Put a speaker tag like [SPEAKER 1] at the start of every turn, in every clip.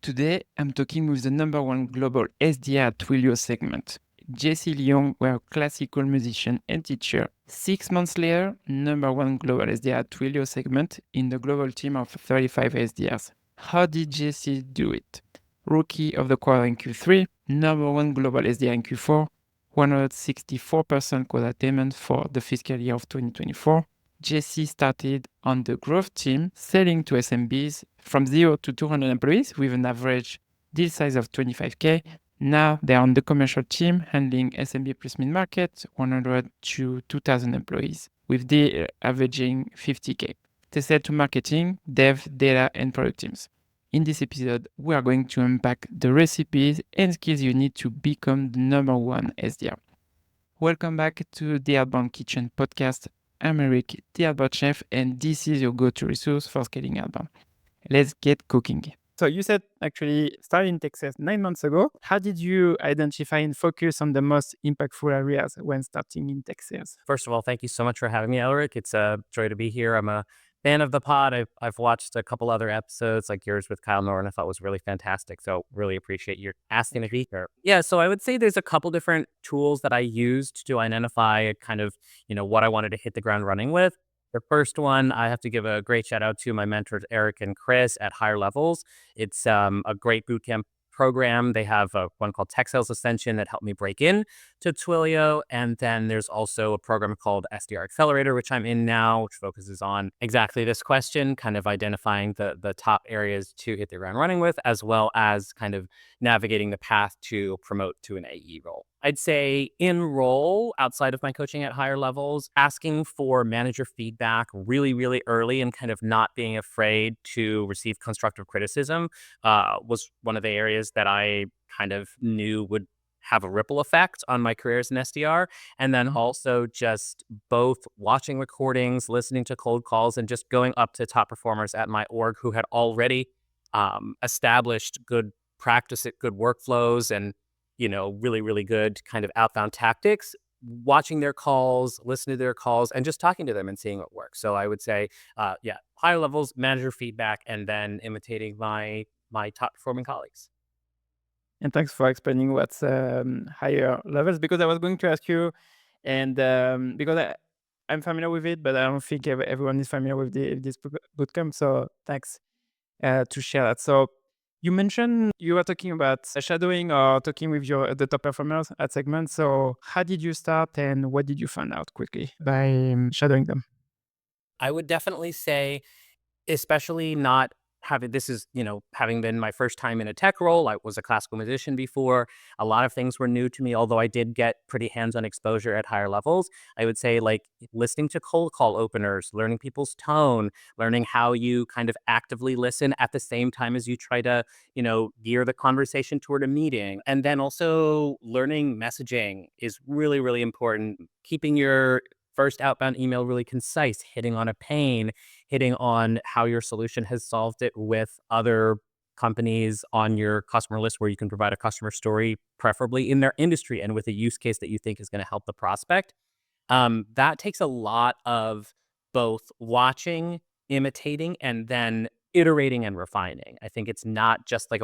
[SPEAKER 1] Today, I'm talking with the number one global SDR Twilio segment. Jesse Leong were a classical musician and teacher. 6 months later, number one global SDR Twilio segment in the global team of 35 SDRs. How did Jesse do it? Rookie of the quarter in Q3, number one global SDR in Q4, 164% quota attainment for the fiscal year of 2024. Jesse started on the growth team, selling to SMBs from 0 to 200 employees with an average deal size of 25K. Now they're on the commercial team, handling SMB plus mid-market, 100 to 2,000 employees, with deal averaging 50K. They sell to marketing, dev, data, and product teams. In this episode, we are going to unpack the recipes and skills you need to become the number one SDR. Welcome back to the Outbound Kitchen podcast. I'm Eric, the Outbound Chef, and this is your go-to resource for scaling outbound. Let's get cooking. So you said actually started in Texas 9 months ago. How did you identify and focus on the most impactful areas when starting in Texas?
[SPEAKER 2] First of all, thank you so much for having me, Elric. It's a joy to be here. I'm a fan of the pod. I've watched a couple other episodes like yours with Kyle Norton. I thought was really fantastic. So really appreciate you asking to be here. Yeah, so I would say there's a couple different tools that I used to identify kind of, what I wanted to hit the ground running with. The first one, I have to give a great shout out to my mentors, Eric and Chris at Higher Levels. It's a great bootcamp program. They have one called Tech Sales Ascension that helped me break in to Twilio. And then there's also a program called SDR Accelerator, which I'm in now, which focuses on exactly this question, kind of identifying the top areas to hit the ground running with, as well as kind of navigating the path to promote to an AE role. I'd say in role outside of my coaching at Higher Levels, asking for manager feedback really, really early and kind of not being afraid to receive constructive criticism was one of the areas that I kind of knew would have a ripple effect on my career as an SDR. And then also just both watching recordings, listening to cold calls, and just going up to top performers at my org who had already established good practice, good workflows, and really, really good kind of outbound tactics, watching their calls, listening to their calls, and just talking to them and seeing what works. So I would say, Higher Levels, manager feedback, and then imitating my top performing colleagues.
[SPEAKER 1] And thanks for explaining what's higher levels, because I was going to ask you, and because I'm familiar with it, but I don't think everyone is familiar with this bootcamp. So thanks to share that. So you mentioned you were talking about shadowing or talking with the top performers at segments. So how did you start and what did you find out quickly by shadowing them?
[SPEAKER 2] I would definitely say, especially not having having been my first time in a tech role. I was a classical musician before. A lot of things were new to me, although I did get pretty hands-on exposure at Higher Levels. I would say like listening to cold call openers, learning people's tone, learning how you kind of actively listen at the same time as you try to, gear the conversation toward a meeting. And then also learning messaging is really, really important. Keeping your first outbound email really concise, hitting on a pain, hitting on how your solution has solved it with other companies on your customer list where you can provide a customer story, preferably in their industry and with a use case that you think is going to help the prospect. That takes a lot of both watching, imitating, and then iterating and refining. I think it's not just a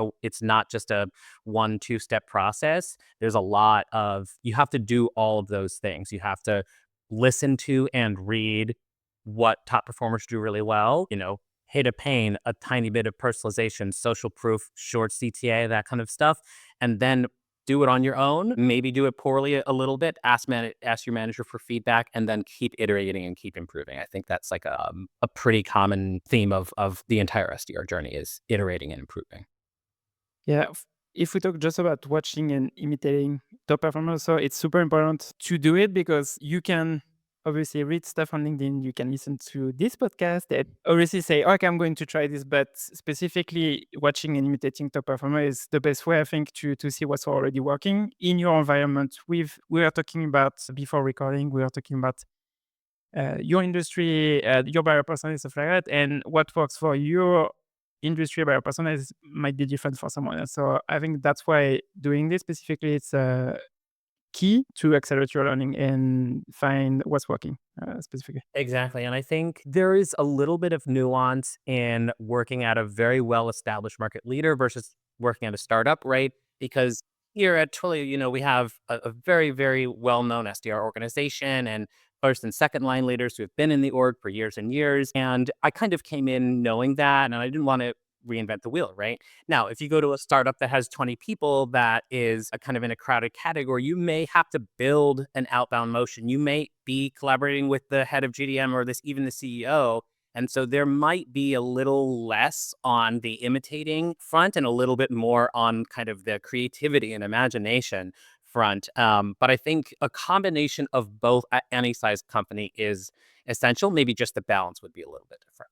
[SPEAKER 2] 1-2 step process. There's a lot of, you have to do all of those things. You have to listen to and read what top performers do really well, hit a pain, a tiny bit of personalization, social proof, short CTA, that kind of stuff, and then do it on your own, maybe do it poorly a little bit, ask your manager for feedback, and then keep iterating and keep improving. I think that's like a pretty common theme of the entire SDR journey is iterating and improving.
[SPEAKER 1] Yeah. If we talk just about watching and imitating top performers, so it's super important to do it because you can obviously read stuff on LinkedIn. You can listen to this podcast that obviously say, okay, I'm going to try this. But specifically watching and imitating top performer is the best way, I think, to see what's already working in your environment. We are talking about, before recording, we are talking about your industry, your buyer persona, stuff like that. And what works for your industry buyer persona might be different for someone else. So I think that's why doing this specifically, it's key to accelerate your learning and find what's working specifically.
[SPEAKER 2] Exactly. And I think there is a little bit of nuance in working at a very well-established market leader versus working at a startup, right? Because here at Twilio, we have a very, very well-known SDR organization and first and second line leaders who have been in the org for years and years. And I kind of came in knowing that, and I didn't want to reinvent the wheel, right? Now, if you go to a startup that has 20 people that is a kind of in a crowded category, you may have to build an outbound motion. You may be collaborating with the head of GDM or even the CEO. And so there might be a little less on the imitating front and a little bit more on kind of the creativity and imagination front. But I think a combination of both at any size company is essential. Maybe just the balance would be a little bit different.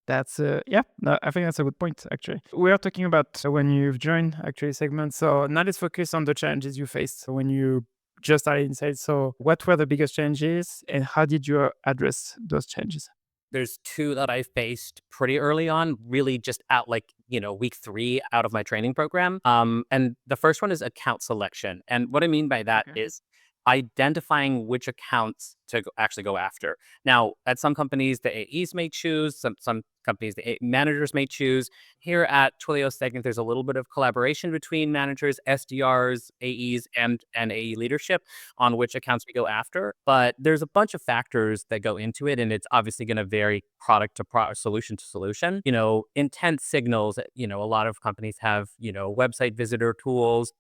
[SPEAKER 1] That's yeah, no, I think that's a good point actually. We are talking about when you've joined actually segments. So now let's focus on the challenges you faced when you just started in sales. So what were the biggest challenges and how did you address those challenges?
[SPEAKER 2] There's two that I faced pretty early on, really just at week 3 out of my training program. And the first one is account selection. And what I mean by that
[SPEAKER 1] Okay.
[SPEAKER 2] is identifying which accounts to actually go after. Now, at some companies, the AEs may choose, some companies, the managers may choose. Here at Twilio Segment, there's a little bit of collaboration between managers, SDRs, AEs, and AE leadership on which accounts we go after. But there's a bunch of factors that go into it, and it's obviously going to vary product to product, solution to solution. Intent signals, a lot of companies have, website visitor tools,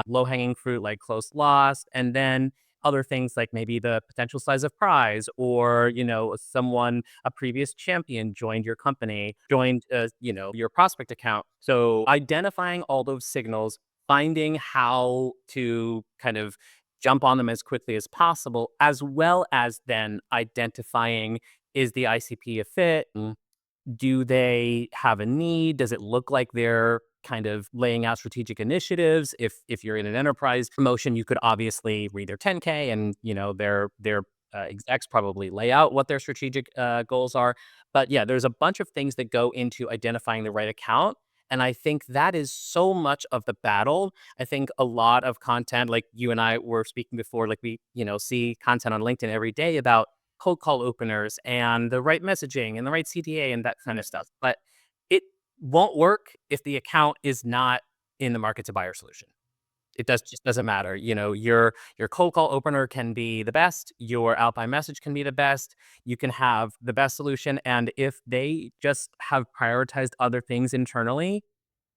[SPEAKER 2] low-hanging fruit like close loss, and then other things like maybe the potential size of prize or, a previous champion joined your company, joined, your prospect account. So identifying all those signals, finding how to kind of jump on them as quickly as possible, as well as then identifying, is the ICP a fit? Do they have a need? Does it look like they're kind of laying out strategic initiatives? If you're in an enterprise promotion, you could obviously read their 10K and their execs probably lay out what their strategic goals are. But yeah, there's a bunch of things that go into identifying the right account. And I think that is so much of the battle. I think a lot of content, like you and I were speaking before, like we, see content on LinkedIn every day about cold call openers and the right messaging and the right CTA and that kind of stuff. But it won't work if the account is not in the market to buy your solution. It just doesn't matter. Your cold call opener can be the best, your outbound message can be the best, you can have the best solution. And if they just have prioritized other things internally,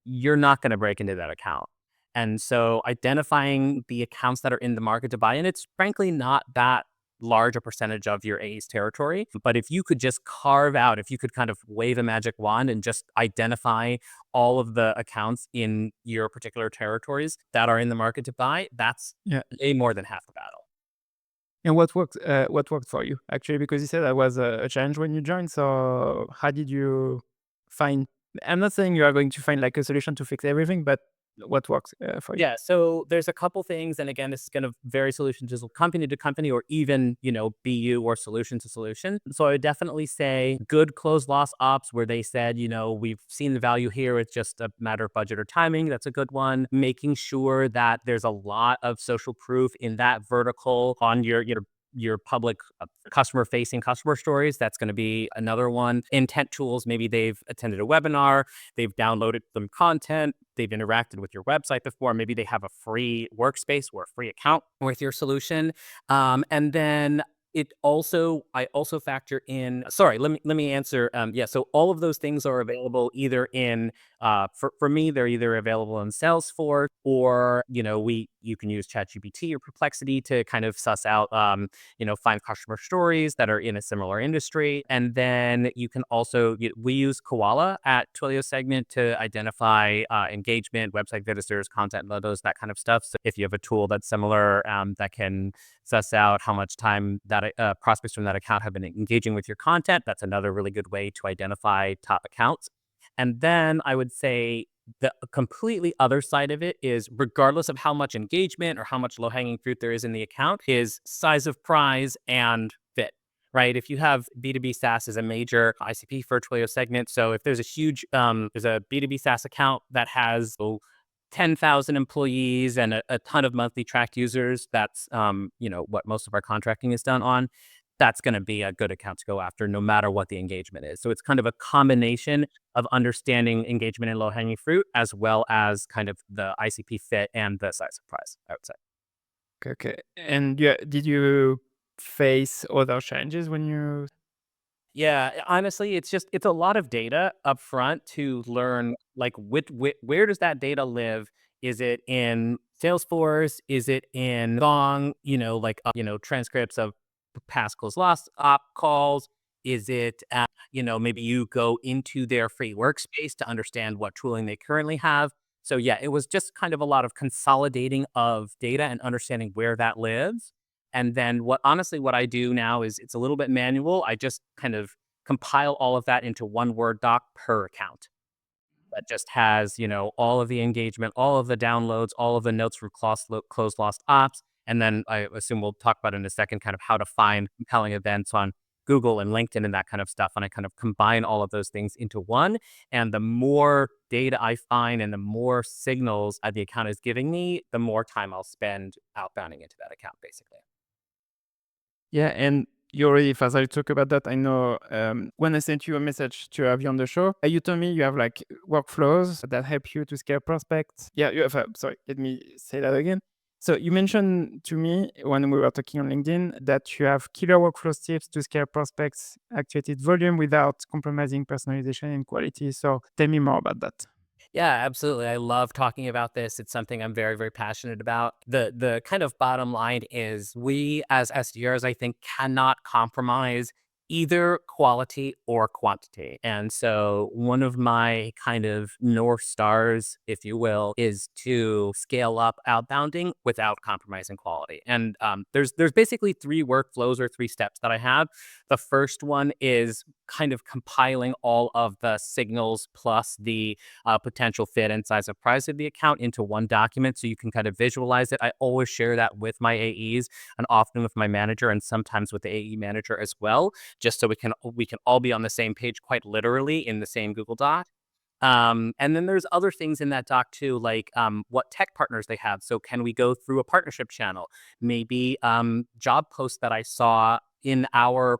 [SPEAKER 2] you're not going to break into that account. And so identifying the accounts that are in the market to buy, and it's frankly not that large a percentage of your A's territory. But if you could just carve out, if you could kind of wave a magic wand and just identify all of the accounts in your particular territories that are in the market to buy, that's
[SPEAKER 1] Yeah.
[SPEAKER 2] way more than half the battle.
[SPEAKER 1] And what worked? What worked for you actually? Because you said that was a challenge when you joined. So how did you find? I'm not saying you are going to find like a solution to fix everything, but what works for you?
[SPEAKER 2] Yeah, so there's a couple things, and again, this is going to vary solution to company, or even BU or solution to solution. So I would definitely say good close loss ops where they said, we've seen the value here. It's just a matter of budget or timing. That's a good one. Making sure that there's a lot of social proof in that vertical on your public customer facing customer stories. That's going to be another one. Intent tools, maybe they've attended a webinar, they've downloaded some content, they've interacted with your website before, maybe they have a free workspace or a free account with your solution. And then I also factor in, sorry, let me answer. Yeah, so all of those things are available either in, for me, they're either available in Salesforce or, you can use ChatGPT or Perplexity to kind of suss out, find customer stories that are in a similar industry. And then you can also, we use Koala at Twilio Segment to identify engagement, website visitors, content logos, that kind of stuff. So if you have a tool that's similar, that can suss out how much time that prospects from that account have been engaging with your content, that's another really good way to identify top accounts. And then I would say the completely other side of it is, regardless of how much engagement or how much low-hanging fruit there is in the account, is size of prize and fit, right? If you have B2B SaaS as a major ICP for a Twilio segment, so if there's a huge, there's a B2B SaaS account that has 10,000 employees and a ton of monthly tracked users, that's, what most of our contracting is done on. that's going to be a good account to go after no matter what the engagement is. So it's kind of a combination of understanding engagement and low-hanging fruit, as well as kind of the ICP fit and the size of prize, I would say.
[SPEAKER 1] Okay. And yeah, did you face other challenges when you?
[SPEAKER 2] Yeah, honestly, it's a lot of data up front to learn, like, where does that data live? Is it in Salesforce? Is it in Gong? Like, transcripts of past close lost op calls? Is it, maybe you go into their free workspace to understand what tooling they currently have. So yeah, it was just kind of a lot of consolidating of data and understanding where that lives. And then what I do now is it's a little bit manual. I just kind of compile all of that into one Word doc per account that just has, all of the engagement, all of the downloads, all of the notes for closed lost ops. And then I assume we'll talk about in a second kind of how to find compelling events on Google and LinkedIn and that kind of stuff. And I kind of combine all of those things into one. And the more data I find and the more signals the account is giving me, the more time I'll spend outbounding into that account, basically.
[SPEAKER 1] Yeah, and you already, as I talk about that, I know when I sent you a message to have you on the show, you told me you have like workflows that help you to scale prospects. Yeah, you have, sorry, let me say that again. So you mentioned to me when we were talking on LinkedIn that you have killer workflow tips to scale prospects, activated volume without compromising personalization and quality. So tell me more about that.
[SPEAKER 2] Yeah, absolutely. I love talking about this. It's something I'm very, very passionate about. The kind of bottom line is we as SDRs, I think, cannot compromise either quality or quantity. And so one of my kind of North Stars, if you will, is to scale up outbounding without compromising quality. And there's basically three workflows or three steps that I have. The first one is kind of compiling all of the signals plus the potential fit and size of price of the account into one document so you can kind of visualize it. I always share that with my AEs and often with my manager and sometimes with the AE manager as well, just so we can all be on the same page quite literally in the same Google Doc. And then there's other things in that doc too, like what tech partners they have. So can we go through a partnership channel? Maybe job posts that I saw in our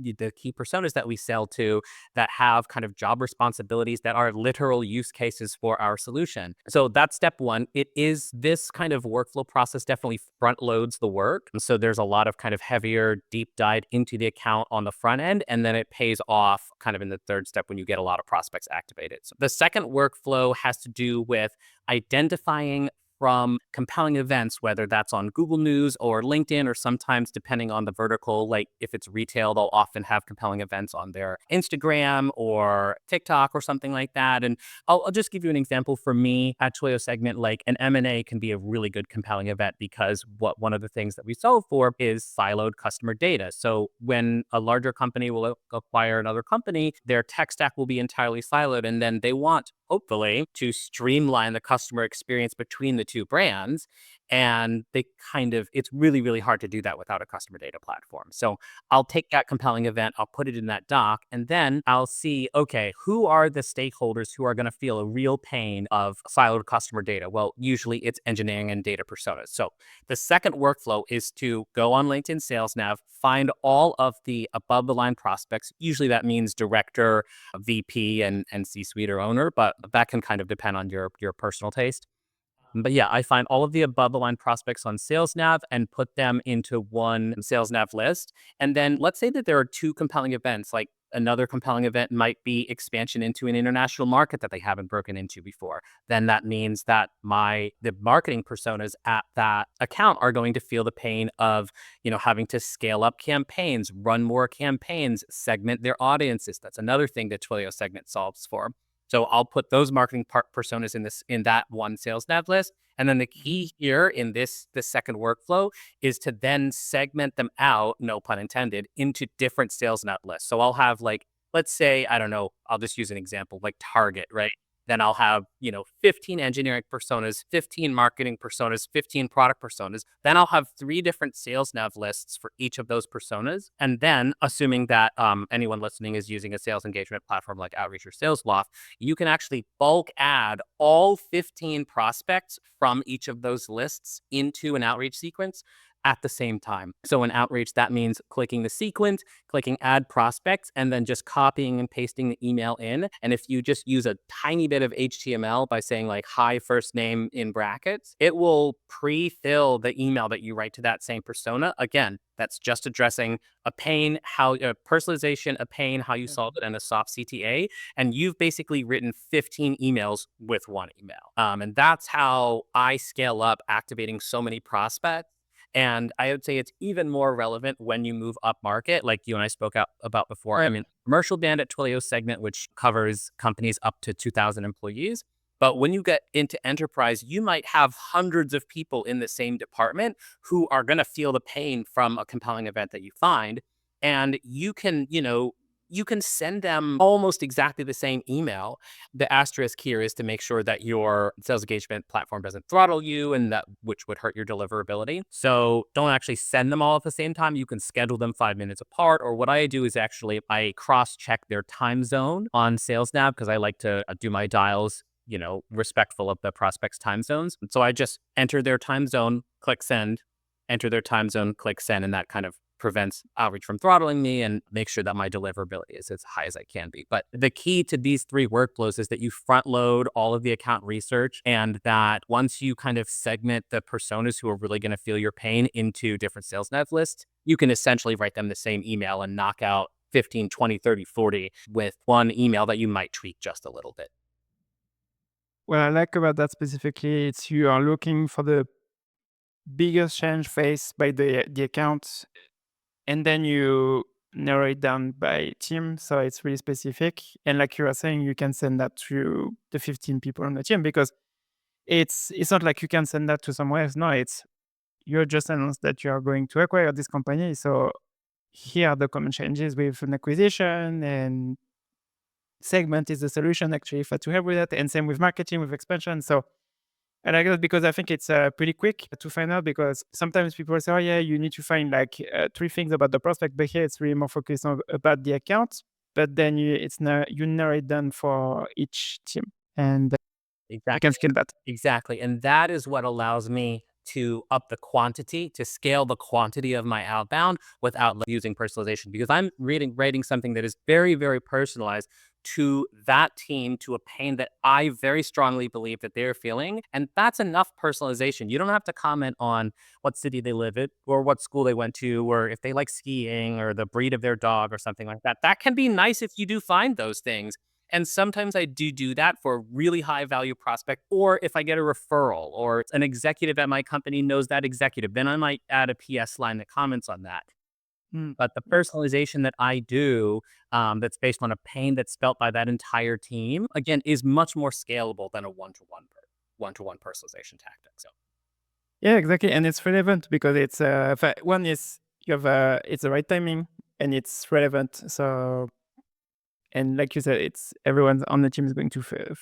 [SPEAKER 2] the key personas that we sell to that have kind of job responsibilities that are literal use cases for our solution. So that's step one. It is this kind of workflow process definitely front loads the work. And so there's a lot of kind of heavier deep dive into the account on the front end. And then it pays off kind of in the third step when you get a lot of prospects activated. So the second workflow has to do with identifying from compelling events, whether that's on Google News or LinkedIn, or sometimes depending on the vertical, like if it's retail, they'll often have compelling events on their Instagram or TikTok or something like that. And I'll just give you an example for me at Twilio segment, like an M&A can be a really good compelling event because one of the things that we solve for is siloed customer data. So when a larger company will acquire another company, their tech stack will be entirely siloed. And then they want, hopefully, to streamline the customer experience between the two brands. And it's really, really hard to do that without a customer data platform. So I'll take that compelling event, I'll put it in that doc, and then I'll see, okay, who are the stakeholders who are going to feel a real pain of siloed customer data? Well, usually it's engineering and data personas. So the second workflow is to go on LinkedIn Sales Nav, find all of the above the line prospects. Usually that means director, VP, and C-suite or owner, but that can kind of depend on your personal taste. But yeah, I find all of the above the line prospects on Sales Nav and put them into one Sales Nav list. And then let's say that there are two compelling events, like another compelling event might be expansion into an international market that they haven't broken into before. Then that means that the marketing personas at that account are going to feel the pain of, having to scale up campaigns, run more campaigns, segment their audiences. That's another thing that Twilio Segment solves for. So I'll put those marketing personas in that one sales nav list. And then the key here in the second workflow is to then segment them out, no pun intended, into different sales nav lists. So I'll have, like, let's say, I don't know, I'll just use an example like Target, right? Then I'll have, 15 engineering personas, 15 marketing personas, 15 product personas. Then I'll have 3 different sales nav lists for each of those personas. And then, assuming that anyone listening is using a sales engagement platform like Outreach or SalesLoft, you can actually bulk add all 15 prospects from each of those lists into an outreach sequence. at the same time. So in outreach, that means clicking the sequence, clicking add prospects, and then just copying and pasting the email in. And if you just use a tiny bit of HTML by saying like hi first name in brackets, it will pre-fill the email that you write to that same persona. Again, that's just addressing a pain, how personalization, a pain, how you solve it, and a soft CTA. And you've basically written 15 emails with one email. And that's how I scale up activating so many prospects. And I would say it's even more relevant when you move up market, like you and I spoke about before. I mean, commercial band at Twilio segment, which covers companies up to 2,000 employees. But when you get into enterprise, you might have hundreds of people in the same department who are going to feel the pain from a compelling event that you find. And you can, you can send them almost exactly the same email. The asterisk here is to make sure that your sales engagement platform doesn't throttle you, and that which would hurt your deliverability. So don't actually send them all at the same time. You can schedule them 5 minutes apart. Or what I do is actually I cross-check their time zone on SalesNav, because I like to do my dials respectful of the prospect's time zones. And so I just enter their time zone, click send, enter their time zone, click send, and that kind of prevents outreach from throttling me and make sure that my deliverability is as high as I can be. But the key to these three workflows is that you front load all of the account research, and that once you kind of segment the personas who are really going to feel your pain into different sales nav lists, you can essentially write them the same email and knock out 15, 20, 30, 40 with one email that you might tweak just a little bit.
[SPEAKER 1] What I like about that specifically, it's you are looking for the biggest change faced by the account, and then you narrow it down by team, so it's really specific. And like you were saying, you can send that to the 15 people on the team, because it's not like you can send that to somewhere else. No, it's you just announced that you are going to acquire this company, so here are the common changes with an acquisition, and segment is the solution actually for to help with that, and same with marketing, with expansion. So I like that because I think it's pretty quick to find out, because sometimes people say, oh yeah, you need to find like three things about the prospect, but here it's really more focused on about the account. But then you narrow it down for each team, and I can
[SPEAKER 2] Exactly.
[SPEAKER 1] scale that.
[SPEAKER 2] Exactly. And that is what allows me to up the quantity, to scale the quantity of my outbound without using personalization, because I'm writing something that is very, very personalized to that team, to a pain that I very strongly believe that they're feeling. And that's enough personalization. You don't have to comment on what city they live in, or what school they went to, or if they like skiing, or the breed of their dog, or something like that. That can be nice if you do find those things. And sometimes I do that for a really high value prospect, or if I get a referral, or an executive at my company knows that executive, then I might add a PS line that comments on that.
[SPEAKER 1] Mm.
[SPEAKER 2] But the personalization that I do, that's based on a pain that's felt by that entire team, again, is much more scalable than a one-to-one personalization tactic. So
[SPEAKER 1] Yeah, exactly, and it's relevant because it's one is you have it's the right timing, and it's relevant. So, and like you said, it's everyone on the team is going to feel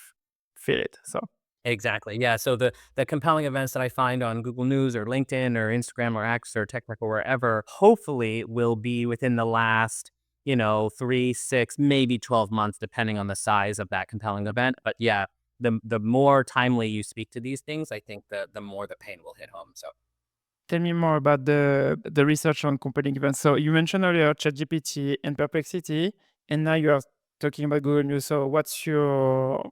[SPEAKER 1] it. So
[SPEAKER 2] exactly. Yeah. So the compelling events that I find on Google News or LinkedIn or Instagram or X or TechRec or wherever, hopefully will be within the last, 3, 6, maybe 12 months, depending on the size of that compelling event. But yeah, the more timely you speak to these things, I think the more the pain will hit home. So
[SPEAKER 1] tell me more about the research on compelling events. So you mentioned earlier ChatGPT and Perplexity, and now you are talking about Google News. So what's your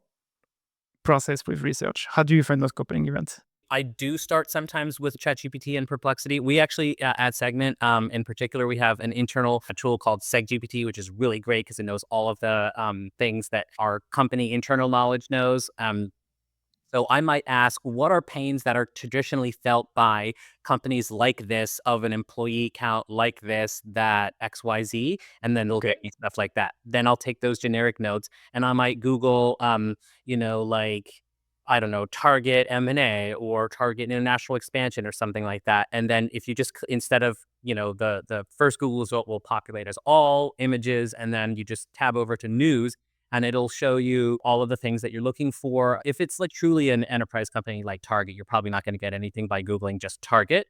[SPEAKER 1] process with research? How do you find those compelling events?
[SPEAKER 2] I do start sometimes with ChatGPT and Perplexity. We actually at Segment, in particular, we have an internal tool called SegGPT, which is really great because it knows all of the things that our company internal knowledge knows. So I might ask, what are pains that are traditionally felt by companies like this, of an employee count like this, that XYZ, and then it'll get me stuff like that. Then I'll take those generic notes and I might Google, like, I don't know, target M&A or target international expansion or something like that. And then if you just, instead of, the first Google result will populate as all images, and then you just tab over to news, and it'll show you all of the things that you're looking for. If it's like truly an enterprise company like Target, you're probably not going to get anything by Googling just Target.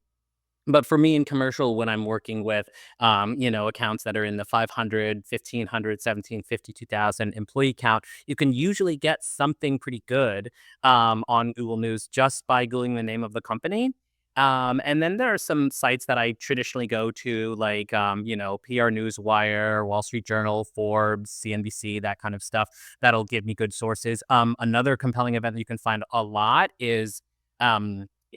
[SPEAKER 2] But for me in commercial, when I'm working with, accounts that are in the 500, 1,500, 1,750, 2,000 employee count, you can usually get something pretty good on Google News just by Googling the name of the company. And then there are some sites that I traditionally go to, like, PR Newswire, Wall Street Journal, Forbes, CNBC, that kind of stuff. That'll give me good sources. Another compelling event that you can find a lot is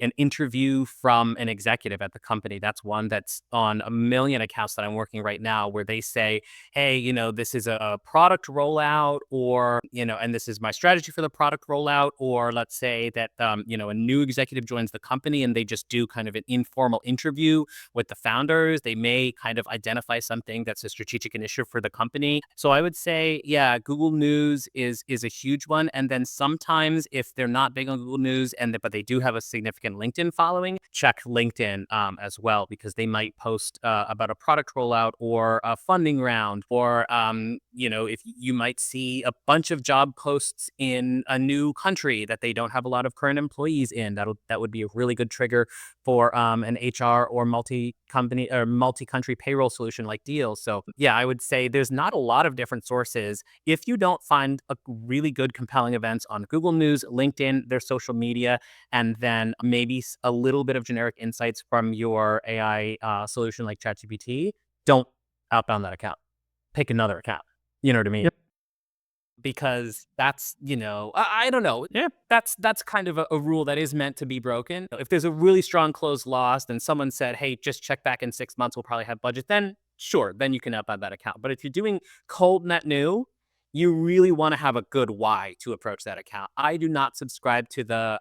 [SPEAKER 2] an interview from an executive at the company. That's one that's on a million accounts that I'm working right now, where they say, hey, this is a product rollout, or, and this is my strategy for the product rollout. Or let's say that, a new executive joins the company and they just do kind of an informal interview with the founders. They may kind of identify something that's a strategic initiative for the company. So I would say, yeah, Google News is a huge one. And then sometimes if they're not big on Google News but they do have a significant LinkedIn following, check LinkedIn as well, because they might post about a product rollout or a funding round, or if you might see a bunch of job posts in a new country that they don't have a lot of current employees in. That would be a really good trigger for an HR or multi-company or multi-country payroll solution like Deals. So yeah, I would say there's not a lot of different sources. If you don't find a really good compelling events on Google News, LinkedIn, their social media, and then maybe a little bit of generic insights from your AI solution like ChatGPT, don't outbound that account. Pick another account. You know what I mean?
[SPEAKER 1] Yep.
[SPEAKER 2] Because that's, I don't know.
[SPEAKER 1] Yeah.
[SPEAKER 2] That's kind of a rule that is meant to be broken. If there's a really strong close loss and someone said, hey, just check back in 6 months, we'll probably have budget, then sure, then you can outbound that account. But if you're doing cold net new, you really want to have a good why to approach that account. I do not subscribe to the,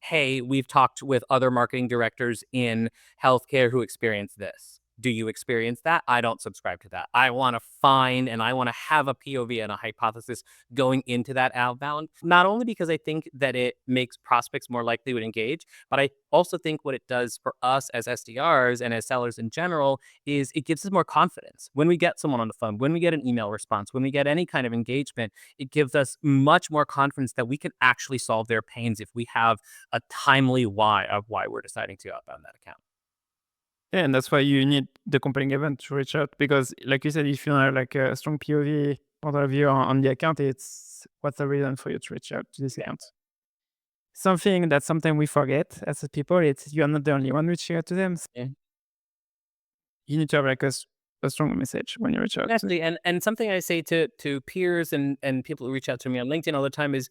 [SPEAKER 2] hey, we've talked with other marketing directors in healthcare who experience this. Do you experience that? I don't subscribe to that. I want to find and I want to have a POV and a hypothesis going into that outbound, not only because I think that it makes prospects more likely to engage, but I also think what it does for us as SDRs and as sellers in general is it gives us more confidence. When we get someone on the phone, when we get an email response, when we get any kind of engagement, it gives us much more confidence that we can actually solve their pains if we have a timely why of why we're deciding to outbound that account.
[SPEAKER 1] Yeah, and that's why you need the compelling event to reach out, because, like you said, if you have like a strong POV point of view on the account, it's what's the reason for you to reach out to this account. Something that sometimes we forget as a people, it's you are not the only one reaching out to them. So
[SPEAKER 2] Yeah.
[SPEAKER 1] you need to have like a strong message when you reach out to them.
[SPEAKER 2] Exactly. And something I say to peers and people who reach out to me on LinkedIn all the time is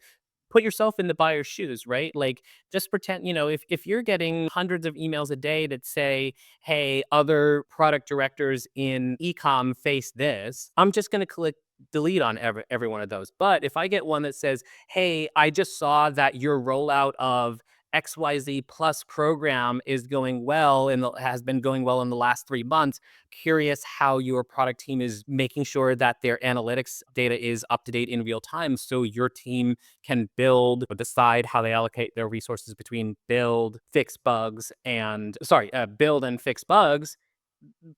[SPEAKER 2] put yourself in the buyer's shoes, right? Like, just pretend, if you're getting hundreds of emails a day that say, hey, other product directors in ecom face this, I'm just going to click delete on every one of those. But if I get one that says, hey, I just saw that your rollout of XYZ plus program is going well and has been going well in the last 3 months. Curious how your product team is making sure that their analytics data is up to date in real time, so your team can build or decide how they allocate their resources between build, build and fix bugs.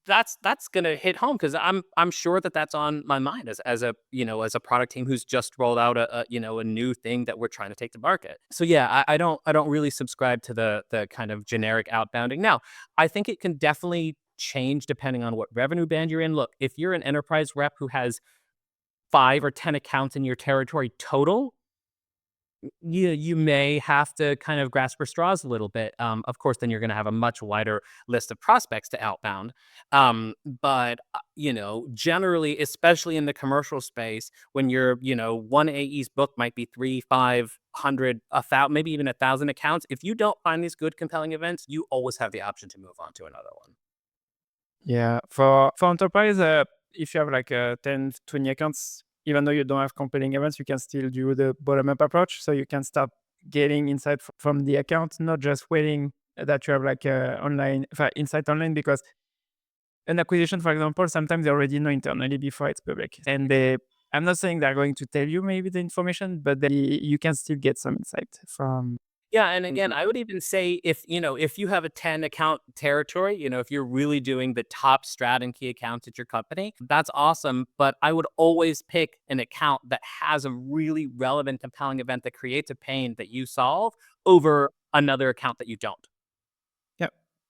[SPEAKER 2] That's gonna hit home because I'm sure that that's on my mind as a product team who's just rolled out a new thing that we're trying to take to market. So yeah, I don't really subscribe to the kind of generic outbounding. Now, I think it can definitely change depending on what revenue band you're in. Look, if you're an enterprise rep who has 5 or 10 accounts in your territory total, you may have to kind of grasp for straws a little bit. Of course, then you're going to have a much wider list of prospects to outbound. But generally, especially in the commercial space, when one AE's book might be 300, 500, 1,000, maybe even 1,000 accounts. If you don't find these good, compelling events, you always have the option to move on to another one.
[SPEAKER 1] Yeah, for enterprise, if you have like 10, 20 accounts, even though you don't have compelling events, you can still do the bottom up approach. So you can start getting insight from the account, not just waiting that you have like online insight online, because an acquisition, for example, sometimes they already know internally before it's public, and I'm not saying they're going to tell you maybe the information, but you can still get some insight from.
[SPEAKER 2] Yeah, and again, I would even say if you have a 10 account territory, if you're really doing the top strat and key accounts at your company, that's awesome. But I would always pick an account that has a really relevant, compelling event that creates a pain that you solve over another account that you don't.
[SPEAKER 1] Yeah.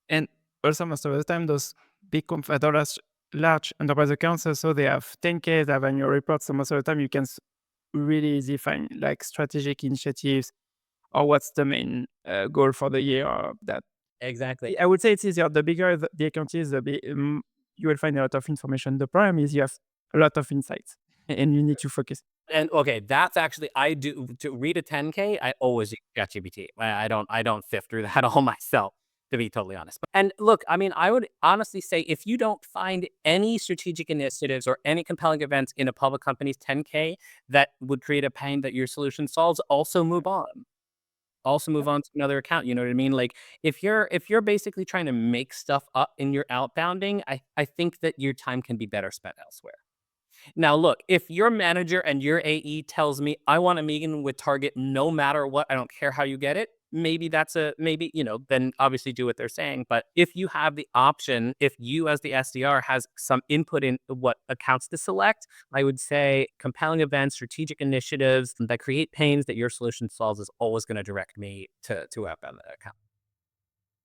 [SPEAKER 1] And also most of the time, those big large enterprise accounts, also they have 10K, they have annual reports. So most of the time you can really easy find like strategic initiatives or what's the main goal for the year or that.
[SPEAKER 2] Exactly.
[SPEAKER 1] I would say it's easier. The bigger the account is, you will find a lot of information. The problem is you have a lot of insights and you need to focus.
[SPEAKER 2] And okay, that's actually I do to read a 10K, I always use ChatGPT. I don't sift through that all myself, to be totally honest. And look, I mean, I would honestly say if you don't find any strategic initiatives or any compelling events in a public company's 10K that would create a pain that your solution solves, also move on. Also move on to another account. You know what I mean? Like if you're basically trying to make stuff up in your outbounding, I think that your time can be better spent elsewhere. Now, look, if your manager and your AE tells me I want a meeting with Target no matter what, I don't care how you get it. Maybe that's a maybe, then obviously do what they're saying. But if you have the option, if you as the SDR has some input in what accounts to select, I would say compelling events, strategic initiatives that create pains that your solution solves is always going to direct me to outbound that account.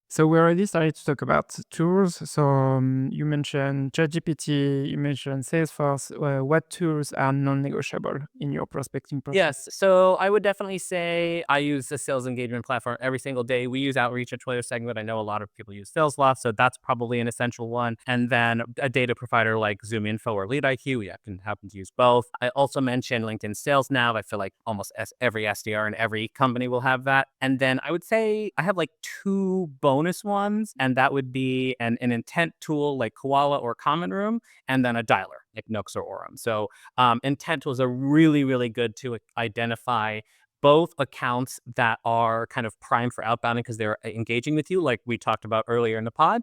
[SPEAKER 1] So we already started to talk about tools. So you mentioned ChatGPT, you mentioned Salesforce. What tools are non-negotiable in your prospecting process?
[SPEAKER 2] Yes. So I would definitely say I use the sales engagement platform every single day. We use Outreach at Twilio segment. I know a lot of people use Salesloft, so that's probably an essential one. And then a data provider like ZoomInfo or LeadIQ. We happen to use both. I also mentioned LinkedIn Sales Nav. I feel like almost every SDR and every company will have that. And then I would say I have like two bonus ones, and that would be an intent tool like Koala or Common Room, and then a dialer like Nooks or Orem. So intent tools are really, really good to identify both accounts that are kind of primed for outbounding because they're engaging with you, like we talked about earlier in the pod,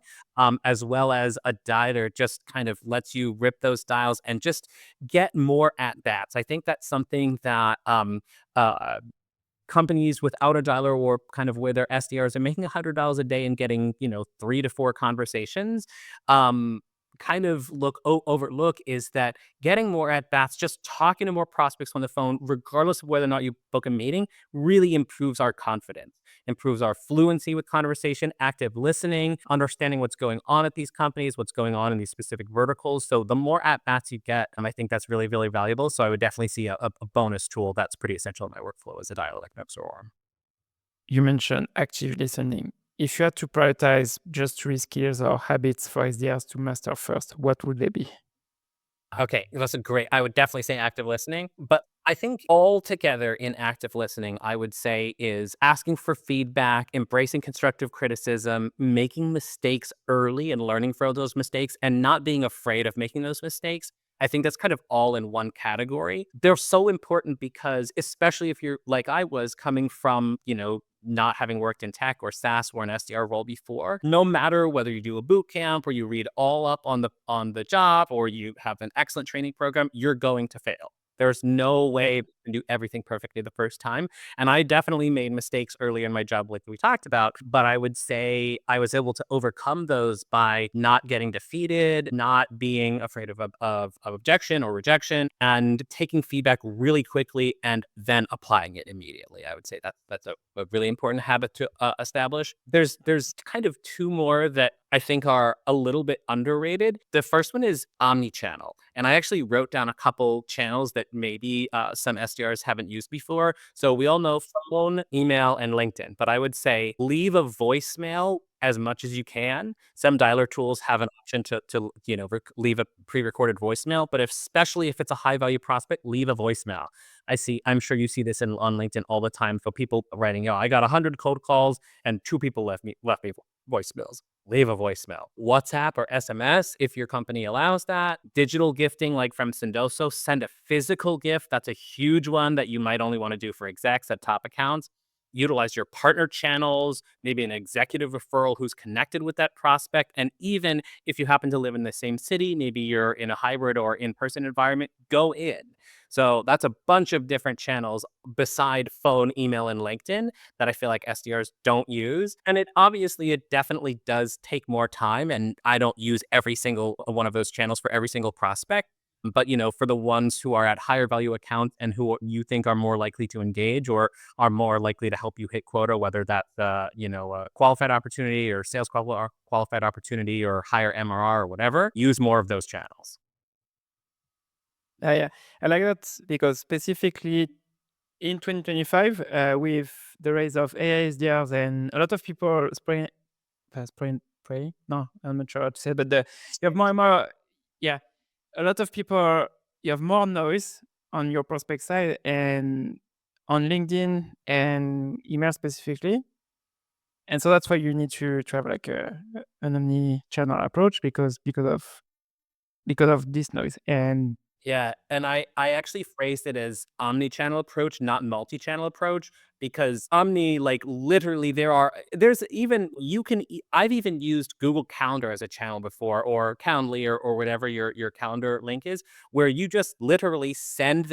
[SPEAKER 2] as well as a dialer just kind of lets you rip those dials and just get more at bats. I think that's something that uh, companies without a dialer or kind of where their SDRs are making $100 a day and getting, 3 to 4 conversations, kind of overlook is that getting more at bats, just talking to more prospects on the phone, regardless of whether or not you book a meeting, really improves our confidence, improves our fluency with conversation, active listening, understanding what's going on at these companies, what's going on in these specific verticals. So the more at bats you get, I think that's really, really valuable. So I would definitely see a bonus tool that's pretty essential in my workflow as a dial like Nooks or Orem.
[SPEAKER 1] You mentioned active listening. If you had to prioritize just 3 skills or habits for SDRs to master first, what would they be?
[SPEAKER 2] Okay, that's a great. I would definitely say active listening, but I think all together in active listening, I would say is asking for feedback, embracing constructive criticism, making mistakes early and learning from those mistakes and not being afraid of making those mistakes. I think that's kind of all in one category. They're so important because especially if you're like I was coming from, not having worked in tech or SaaS or an SDR role before, no matter whether you do a boot camp or you read all up on the job or you have an excellent training program, you're going to fail. There's no way you can do everything perfectly the first time. And I definitely made mistakes early in my job, like we talked about. But I would say I was able to overcome those by not getting defeated, not being afraid of objection or rejection, and taking feedback really quickly and then applying it immediately. I would say that's a really important habit to establish. There's kind of two more that I think are a little bit underrated. The first one is Omnichannel. And I actually wrote down a couple channels that maybe some SDRs haven't used before. So we all know phone, email, and LinkedIn. But I would say leave a voicemail as much as you can. Some dialer tools have an option to leave a pre-recorded voicemail, but especially if it's a high value prospect, leave a voicemail. I'm sure you see this on LinkedIn all the time. So people writing, I got 100 cold calls and 2 people left me voicemails. Leave a voicemail. WhatsApp or SMS, if your company allows that. Digital gifting, like from Sendoso, send a physical gift. That's a huge one that you might only want to do for execs at top accounts. Utilize your partner channels, maybe an executive referral who's connected with that prospect. And even if you happen to live in the same city, maybe you're in a hybrid or in-person environment, go in. So that's a bunch of different channels beside phone, email, and LinkedIn that I feel like SDRs don't use. And it definitely does take more time. And I don't use every single one of those channels for every single prospect. But, for the ones who are at higher value accounts and who you think are more likely to engage or are more likely to help you hit quota, whether that's, a qualified opportunity or sales qualified opportunity or higher MRR or whatever, use more of those channels.
[SPEAKER 1] Yeah, I like that because specifically in 2025, with the rise of AI SDRs and a lot of people fast prey. No, I'm not sure how to say it, but you have more and more, yeah, a lot of people, you have more noise on your prospect side and on LinkedIn and email specifically. And so that's why you need to have like an omni-channel approach because of this noise. And
[SPEAKER 2] Yeah, and I actually phrased it as omni-channel approach, not multi-channel approach, because omni, like literally, there's even I've even used Google Calendar as a channel before, or Calendly, or whatever your calendar link is, where you just literally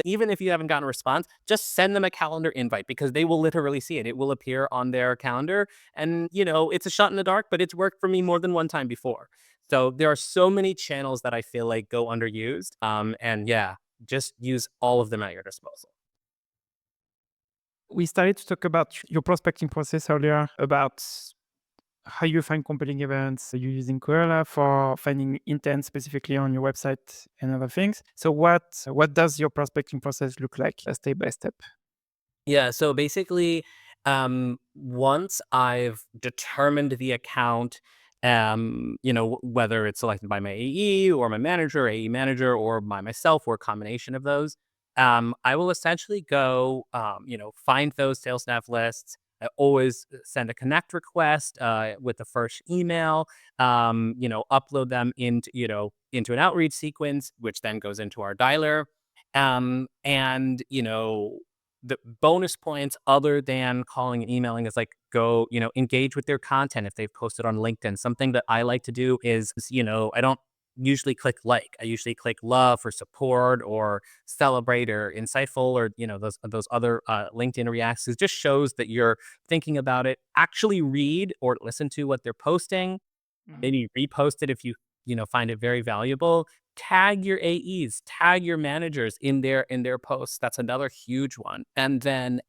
[SPEAKER 2] even if you haven't gotten a response, just send them a calendar invite because they will literally see it. It will appear on their calendar, and it's a shot in the dark, but it's worked for me more than one time before. So there are so many channels that I feel like go underused. And yeah, just use all of them at your disposal.
[SPEAKER 1] we started to talk about your prospecting process earlier, about how you find compelling events. You're using Koala for finding intent specifically on your website and other things. So what does your prospecting process look like, step by step?
[SPEAKER 2] Yeah, so basically, once I've determined the account, whether it's selected by my AE or my manager, AE manager, or by myself, or a combination of those, I will essentially go, find those sales staff lists. I always send a connect request with the first email, upload them into an outreach sequence, which then goes into our dialer. And the bonus points other than calling and emailing is like, go, engage with their content if they've posted on LinkedIn. Something that I like to do is, I don't usually click like. I usually click love or support or celebrate or insightful, or those other LinkedIn reacts. It just shows that you're thinking about it. Actually read or listen to what they're posting,
[SPEAKER 1] Mhm.
[SPEAKER 2] maybe repost it if you find it very valuable. Tag your AEs, tag your managers in their posts. That's another huge one. And then,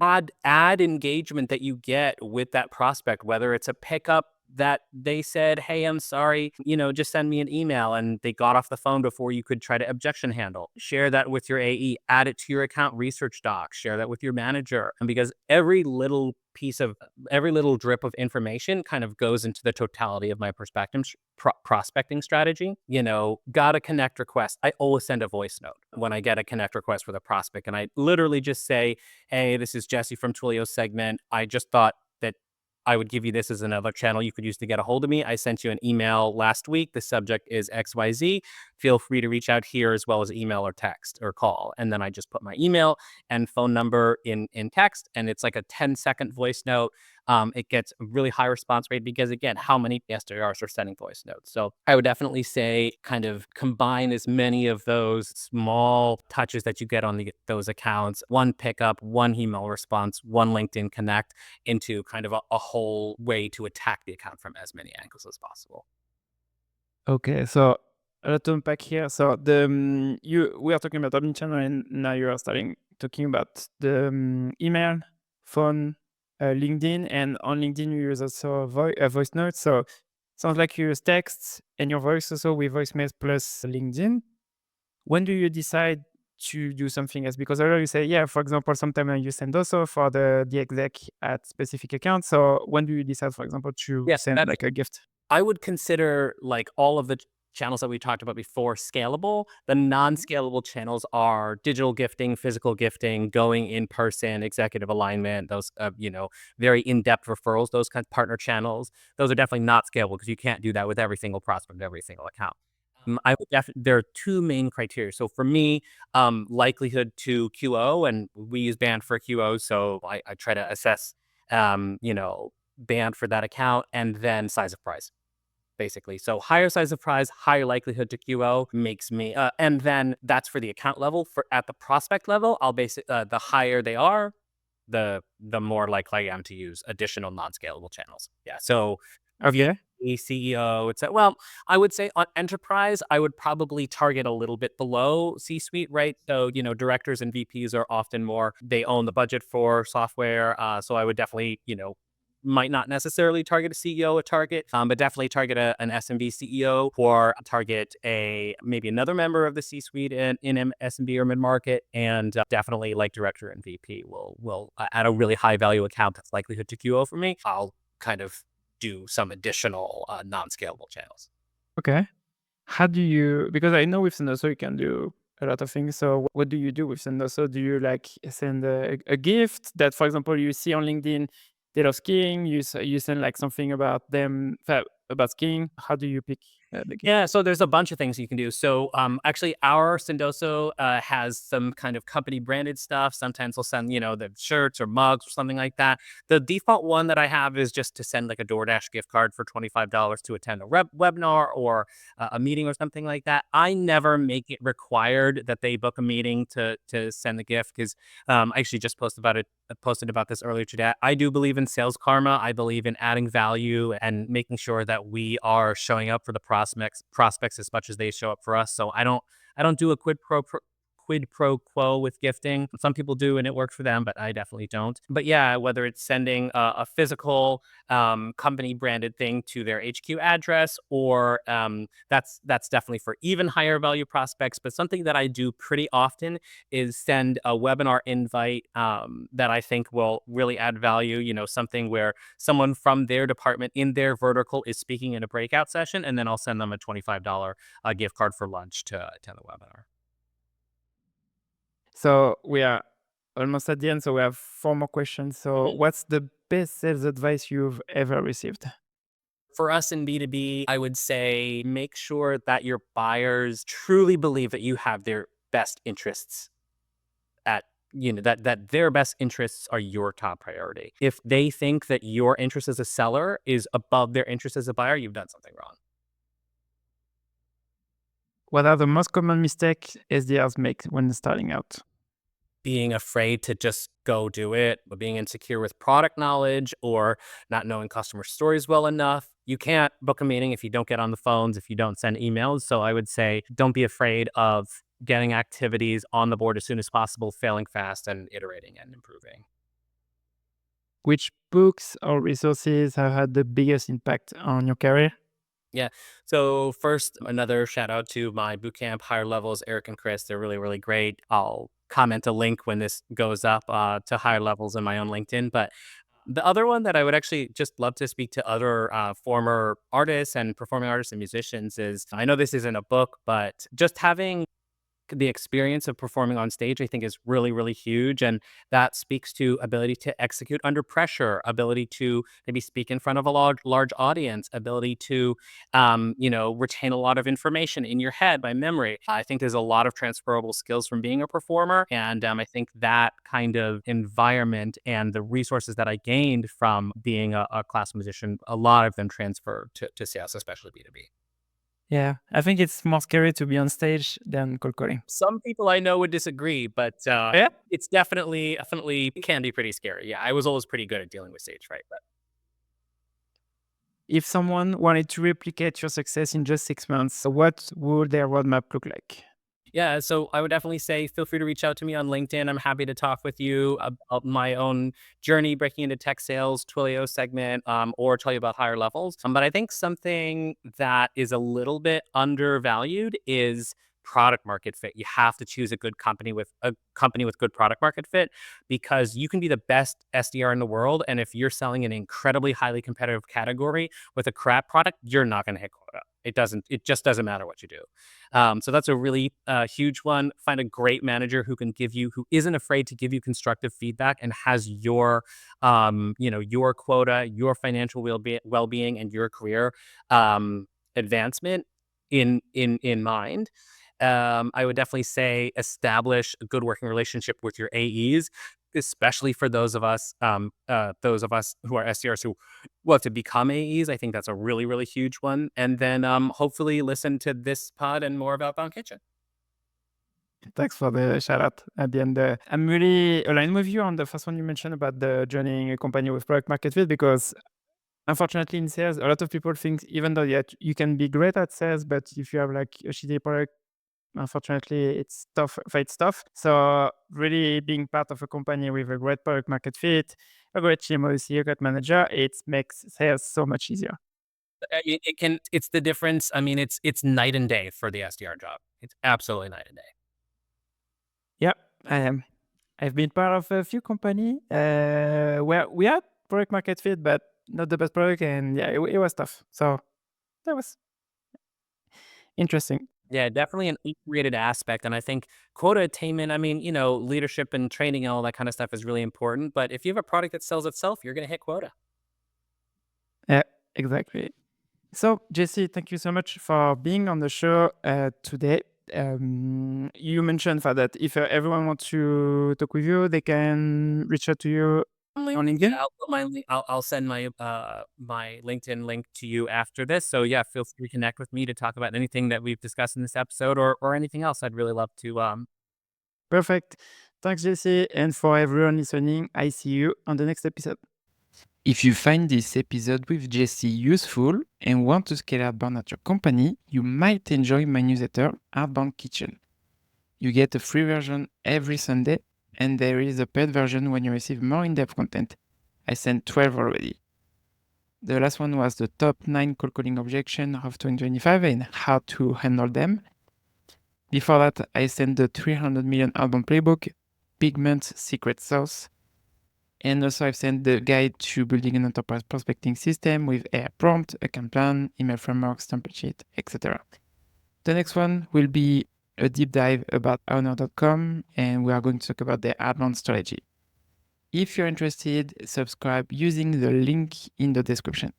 [SPEAKER 2] add engagement that you get with that prospect, whether it's a pickup that they said, hey, I'm sorry, just send me an email, and they got off the phone before you could try to objection handle. Share that with your AE, add it to your account research doc, share that with your manager. And because every little drip of information kind of goes into the totality of my prospecting strategy. Got a connect request. I always send a voice note when I get a connect request with a prospect. And I literally just say, hey, this is Jesse from Twilio segment. I just thought that I would give you this as another channel you could use to get a hold of me. I sent you an email last week. The subject is XYZ. Feel free to reach out here, as well as email or text or call. And then I just put my email and phone number in text, and it's like a 10-second voice note. It gets a really high response rate because, again, how many SDRs are sending voice notes? So I would definitely say kind of combine as many of those small touches that you get on those accounts, one pickup, one email response, one LinkedIn connect, into kind of a whole way to attack the account from as many angles as possible.
[SPEAKER 1] Okay, so a lot to unpack here. So we are talking about omnichannel, and now you are starting talking about the email, phone, LinkedIn, and on LinkedIn you use also voice notes. So sounds like you use text and your voice also with voicemails plus LinkedIn. When do you decide to do something else? Because earlier you say, yeah, for example, sometimes you send also for the exec at specific accounts. So when do you decide, for example, to
[SPEAKER 2] Yeah,
[SPEAKER 1] send like a gift?
[SPEAKER 2] I would consider like all of the channels that we talked about before scalable. The non-scalable channels are digital gifting, physical gifting, going in person, executive alignment, those very in-depth referrals, those kinds of partner channels. Those are definitely not scalable because you can't do that with every single prospect, every single account. I would definitely, there are two main criteria. So for me, likelihood to QO, and we use Band for QO. So I try to assess, Band for that account, and then size of price, basically. So higher size of prize, higher likelihood to QO makes me, and then that's for the account level. For at the prospect level, I'll base it, the higher they are, the more likely I am to use additional non-scalable channels. Yeah. So
[SPEAKER 1] Okay.
[SPEAKER 2] VP, CEO, etc. Well, I would say on enterprise, I would probably target a little bit below C-suite, right? So, directors and VPs are often more, they own the budget for software. So I would definitely, might not necessarily target a CEO, but definitely target an SMB CEO, or target maybe another member of the C-suite in an SMB or mid-market, and definitely like director and VP will at a really high value account that's likelihood to QO for me. I'll kind of do some additional non-scalable channels.
[SPEAKER 1] Okay. How do you, because I know with Sendoso you can do a lot of things. So what do you do with Sendoso? Do you like send a gift that, for example, you see on LinkedIn, they love skiing, you send like something about them, about skiing. How do you pick the gift?
[SPEAKER 2] Yeah, so there's a bunch of things you can do. So actually, our Sendoso has some kind of company branded stuff. Sometimes we'll send, the shirts or mugs or something like that. The default one that I have is just to send like a DoorDash gift card for $25 to attend a webinar or a meeting or something like that. I never make it required that they book a meeting to send the gift because I actually just posted about this earlier today. I do believe in sales karma. I believe in adding value and making sure that we are showing up for the prospects as much as they show up for us. So I don't do a quid pro quo with gifting. Some people do and it works for them, but I definitely don't. But yeah, whether it's sending a physical company branded thing to their HQ address, or that's definitely for even higher value prospects. But something that I do pretty often is send a webinar invite that I think will really add value. Something where someone from their department in their vertical is speaking in a breakout session, and then I'll send them a $25 gift card for lunch to attend the webinar.
[SPEAKER 1] So we are almost at the end. So we have 4 more questions. So
[SPEAKER 2] Mhm.
[SPEAKER 1] what's the best sales advice you've ever received?
[SPEAKER 2] For us in B2B, I would say make sure that your buyers truly believe that you have their best interests at that their best interests are your top priority. If they think that your interest as a seller is above their interest as a buyer, you've done something wrong.
[SPEAKER 1] What are the most common mistakes SDRs make when starting out?
[SPEAKER 2] Being afraid to just go do it, but being insecure with product knowledge or not knowing customer stories well enough. You can't book a meeting if you don't get on the phones, if you don't send emails. So I would say don't be afraid of getting activities on the board as soon as possible, failing fast and iterating and improving.
[SPEAKER 1] Which books or resources have had the biggest impact on your career?
[SPEAKER 2] Yeah. So first, another shout out to my bootcamp higher levels, Eric and Chris. They're really, really great. I'll comment a link when this goes up to higher levels in my own LinkedIn. But the other one that I would actually just love to speak to other former artists and performing artists and musicians is, I know this isn't a book, but just having the experience of performing on stage, I think, is really, really huge. And that speaks to ability to execute under pressure, ability to maybe speak in front of a large audience, ability to, retain a lot of information in your head by memory. I think there's a lot of transferable skills from being a performer. And I think that kind of environment and the resources that I gained from being a class musician, a lot of them transfer to sales, especially B2B.
[SPEAKER 1] Yeah, I think it's more scary to be on stage than cold calling.
[SPEAKER 2] Some people I know would disagree, but
[SPEAKER 1] Yeah.
[SPEAKER 2] it's definitely can be pretty scary. Yeah, I was always pretty good at dealing with stage fright, but
[SPEAKER 1] If someone wanted to replicate your success in just 6 months, what would their roadmap look like?
[SPEAKER 2] yeah, so I would definitely say feel free to reach out to me on LinkedIn. I'm happy to talk with you about my own journey breaking into tech sales, Twilio segment, or tell you about higher levels. But I think something that is a little bit undervalued is product market fit. You have to choose a company with good product market fit, because you can be the best SDR in the world, and if you're selling an incredibly highly competitive category with a crap product, you're not going to hit quota. It just doesn't matter what you do. So that's a really huge one. Find a great manager who isn't afraid to give you constructive feedback and has your quota, your financial well-being, and your career advancement in mind. I would definitely say establish a good working relationship with your AEs, especially for those of us who are SDRs who want to become AEs. I think that's a really, really huge one. And then hopefully listen to this pod and more about Outbound Kitchen.
[SPEAKER 1] Thanks for the shout out at the end. I'm really aligned with you on the first one you mentioned about the joining a company with product market fit, because unfortunately in sales, a lot of people think even though yet you can be great at sales, but if you have like a shitty product, unfortunately it's tough, fight tough. So really being part of a company with a great product market fit, a great CMO, a great manager, it makes sales so much easier.
[SPEAKER 2] It's the difference. I mean, it's night and day for the SDR job. It's absolutely night and day.
[SPEAKER 1] Yeah, I am. I've been part of a few company where we had product market fit, but not the best product, and yeah, it was tough. So that was interesting.
[SPEAKER 2] Yeah, definitely an integrated aspect. And I think quota attainment, I mean, leadership and training and all that kind of stuff is really important. But if you have a product that sells itself, you're going to hit quota.
[SPEAKER 1] Yeah, exactly. So, Jesse, thank you so much for being on the show today. You mentioned that if everyone wants to talk with you, they can reach out to you on LinkedIn.
[SPEAKER 2] Yeah, I'll put my I'll send my LinkedIn link to you after this. So yeah, feel free to connect with me to talk about anything that we've discussed in this episode or anything else. I'd really love to
[SPEAKER 1] Perfect. Thanks, Jesse. And for everyone listening, I see you on the next episode. If you find this episode with Jesse useful and want to scale outbound at your company, you might enjoy my newsletter, Outbound Kitchen. You get a free version every Sunday, and there is a paid version when you receive more in-depth content. I sent 12 already. The last one was the top 9 cold calling objections of 2025 and how to handle them. Before that, I sent the 300 million outbound playbook, Pigment's secret sauce. And also I've sent the guide to building an enterprise prospecting system with AI prompt, account plan, email frameworks, template sheet, etc. The next one will be a deep dive about owner.com, and we are going to talk about the outbound strategy. If you're interested, subscribe using the link in the description.